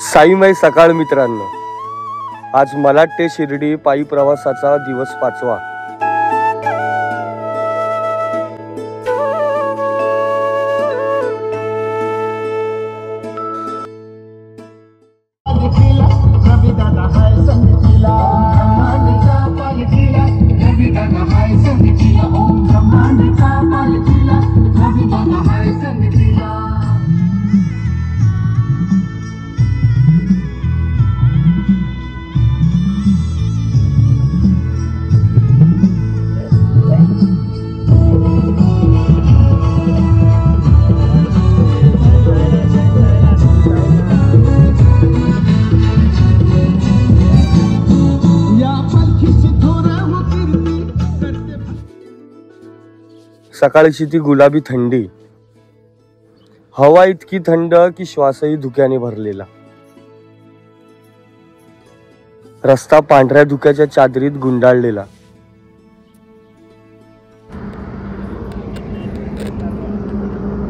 साईमय सकाळ मित्रांनो, आज मला ते शिर्डी पायी प्रवासाचा दिवस 5वा। सकाळची ती गुलाबी थंडी, हवा इतकी थंड की श्वासही धुक्याने भरलेला। रस्ता पांढऱ्या धुक्याच्या चादरीत गुंडाळलेला।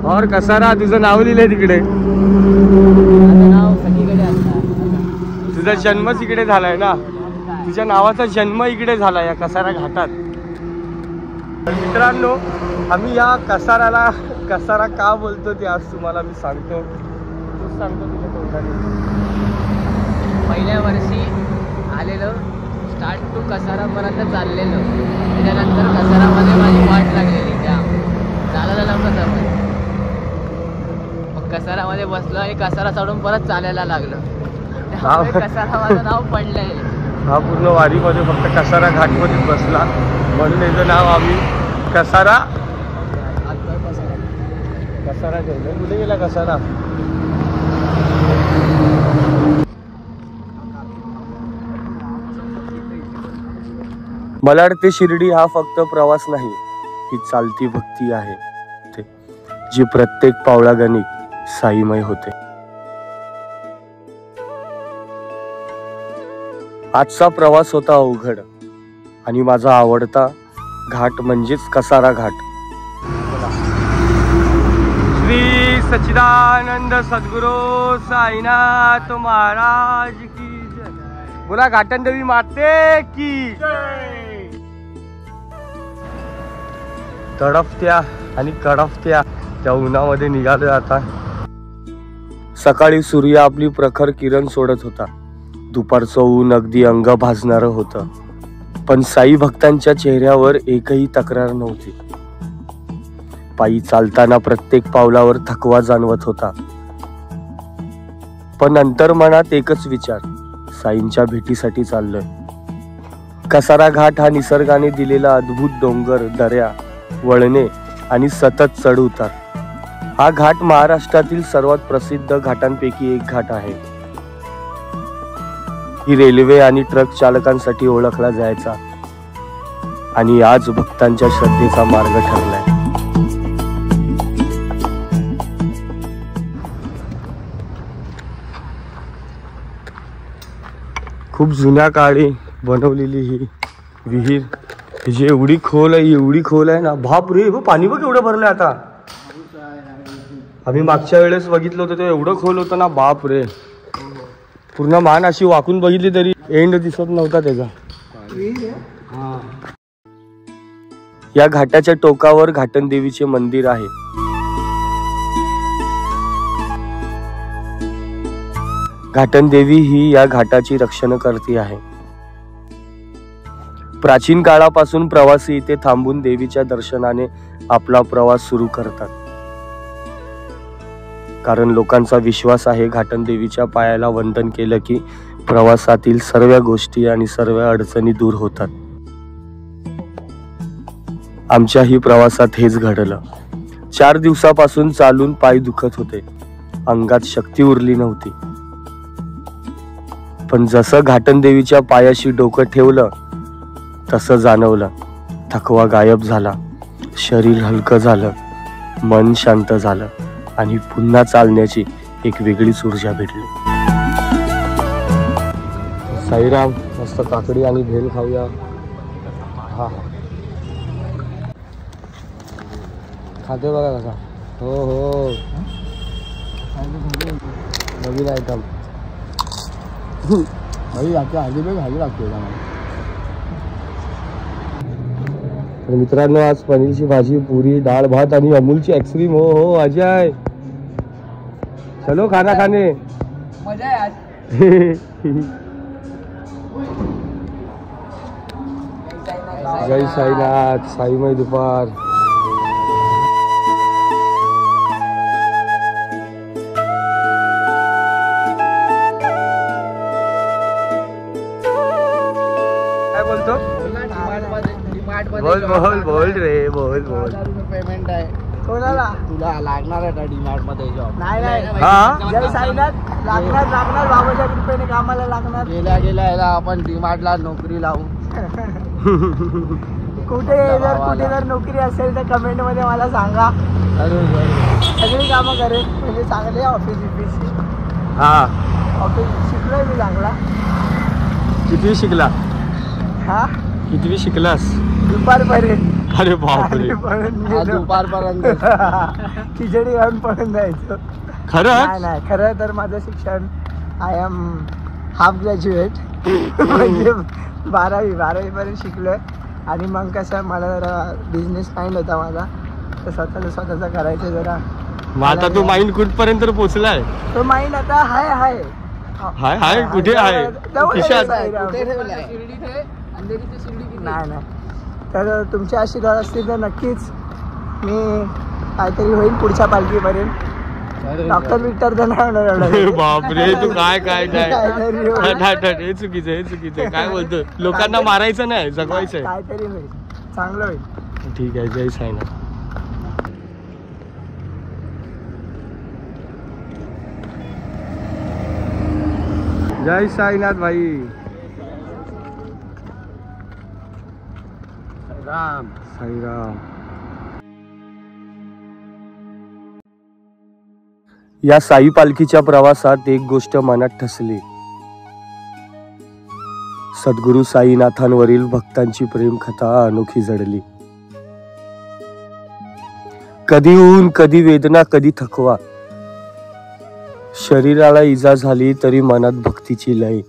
और कसारा, तुझं नाव लिहिलंय तिकडे? तुझा जन्मच इकडे झालाय ना? तुझ्या नावाचा जन्म इकडे झाला या कसारा घाटात। मित्रांनो, आम्ही या कसारा का बोलतो ते आज तुम्हाला मी सांगतो। तूच सांगतो तुझ्या तोंडाने। पहिल्या वर्षी आलेलो, स्टार्ट टू कसारापर्यंत चाललेलो, त्याच्यानंतर कसारामध्ये माझी वाट लागलेली, चालायला नव्हतं जमत। मग कसारामध्ये बसलो आणि कसारा चढून परत चालायला लागलो, कसारा माझं नाव पडलंय। हा पूर्ण वारीमध्ये फक्त कसारा घाटमध्येच बसला म्हणून याचं नाव आम्ही कसारा ठेवलं। कुठे गेला कसारा? मला वाटते शिर्डी हा फक्त प्रवास नाही, ही चालती भक्ती आहे जी प्रत्येक पावलागणिक साईमय होते। आजचा प्रवास होता अवघड आणि माझा आवडता घाट म्हणजेच कसारा घाट। श्री सच्चिदानंद सद्गुरु साईनाथ महाराज की जय। बोला घाटनदेवी माते की जय। तडफत्या आणि कडफत्या त्या उन्हामध्ये निघालो आता। सकाळी सूर्य आपली प्रखर किरण सोडत होता, दुपारचं ऊन अगदी अंग भाजणारं होतं, पण साई भक्तांच्या चेहऱ्यावर एकही तक्रार नव्हती। पायी चालताना प्रत्येक पावलावर थकवा जाणवत होता, पण अंतर्मनात एकच विचार, साईंच्या भेटीसाठी चाललोय। कसारा घाट हा निसर्गाने दिलेला अद्भुत डोंगर, दऱ्या, वळणे आणि सतत चढ उतार। हा घाट महाराष्ट्रातील सर्वात प्रसिद्ध घाटांपैकी एक घाट आहे। ही रेल्वे आणि ट्रक चालकांसाठी ओळखला जायचा आणि आज भक्तांच्या श्रद्धेचा मार्ग ठरलाय। खूप जुन्या काळी बनवलेली ही विहीर, जी एवढी खोल आहे ना, बाप रे, पाणी बघ एवढं भरलंय आता। आम्ही मागच्या वेळेस बघितलं होतं ते एवढं खोल होतं ना, बाप रे, पूर्ण मान अशी वाकून बघितली तरी एंड दिसत नव्हता त्याचा। या घाटाच्या टोकावर घाटनदेवीचे मंदिर आहे। घाटनदेवी ही या घाटाची रक्षणकर्ती आहे। प्राचीन काळापासून प्रवासी इथे थांबून देवीच्या दर्शनाने आपला प्रवास सुरू करतात, कारण लोकांचा विश्वास आहे घाटनदेवीच्या पायाला वंदन केलं की प्रवासातील सर्व गोष्टी आणि सर्व अडचणी दूर होतात। आमच्याही प्रवासात हेच घडलं। 4 दिवसापासून चालून पाय दुखत होते, अंगात शक्ती उरली नव्हती, पण जसं घाटनदेवीच्या पायाशी डोकं ठेवलं तसं जाणवलं, थकवा गायब झाला, शरीर हलकं झालं, मन शांत झालं आणि पुन्हा चालण्याची एक वेगळीच ऊर्जा भेटली। साईराम, मस्त काकडी आणि भेल खाऊया। हा खाते बघा कसा। हो हो, नवीन आयटम। भाई आपल्या हळदी बघ हळदी लागते तर मित्रांनो आज पनीरची भाजी, पुरी, डाळ भात आणि अमूलची आईस्क्रीम. हो हो अजय, चलो खाना खाने. मजा आहे आज. जय साईनाथ, साईमय दुपार. काय बोलतो? बोल रे, बोल. पेमेंट आहे कोणाला? तुला लागणार आहे डीमार्ट मध्ये जॉब? नाही हा? जय साईनाथ लागणार बाबाच्या कृपेने कामाला लागणार. गेल्या याला आपण डीमार्टला नोकरी लावू. कुठे जर नोकरी असेल तर कमेंट मध्ये मला सांगा. सगळी कामं करेल म्हणजे चांगले ऑफिस हा ऑफिस शिकलोय मी चांगला. कितवी शिकला? हा कितवी शिकलास? दुपारपर्यंत. अरे बापरे, दुपारपर्यंत खिचडी खाऊन पळून जायचं. खरं? नाही खरं तर माझं शिक्षण आय एम हाफ ग्रॅज्युएट म्हणजे 12वी पर्यंत शिकलोय. आणि मग कसं मला जरा बिझनेस माइंड होता माझा, तर स्वतःचा करायचं जरा. मग आता तू माइंड कुठपर्यंत पोहोचलाय? तो माइंड आता हाय कुठे आहे? खिशात? नाही तर तुमचे आशीर्वाद असतील तर नक्कीच मी काहीतरी होईल पुढच्या पालखीपर्यंत. डॉक्टर तर नाही होणार एवढं. बापरे, तू काय हे चुकीचं काय बोलतो? लोकांना मारायचं नाही, जगवायचं. काहीतरी होईल, चांगलं होईल. ठीक आहे. जय साईनाथ. जय साईनाथ भाई. साईराम. या साई पालखीच्या प्रवासात एक गोष्ट मनात ठसली. सद्गुरू साईनाथांवरील भक्तांची प्रेम कथा अनोखी जडली. कधी ऊन, कधी वेदना, कधी थकवा. शरीराला इजा झाली तरी मनात भक्तीची लय.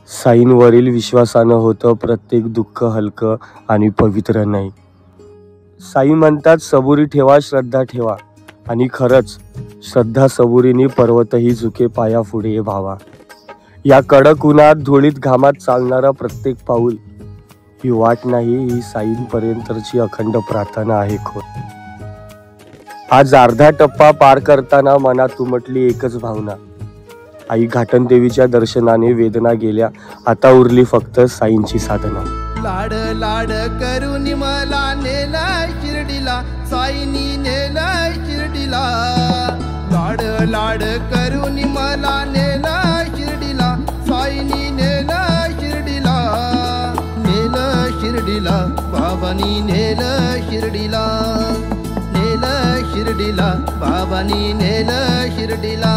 साईंवरील विश्वासानं होतं प्रत्येक दुःख हलकं आणि पवित्र नाही. साई म्हणतात सबुरी ठेवा, श्रद्धा ठेवा. आणि खरंच श्रद्धा सबुरीने पर्वतही झुके पाया पुढे भावा. या कडक उन्हात धुळीत घामात चालणारा प्रत्येक पाऊल ही वाट नाही, ही साईंपर्यंतची अखंड प्रार्थना आहे खोल. आज अर्धा टप्पा पार करताना मनात उमटली एकच भावना. आई घाटन देवीच्या दर्शनाने वेदना गेल्या, आता उरली फक्त साईंची साधना. लाड लाड करून मला नेला शिर्डीला, साईनी नेला शिर्डीला. लाड लाड करून मला नेला शिर्डीला, साईनी नेला शिर्डीला. नेलं शिर्डीला बाबानी, नेलं शिर्डीला. नेलं शिर्डीला बाबानी, नेलं शिर्डीला.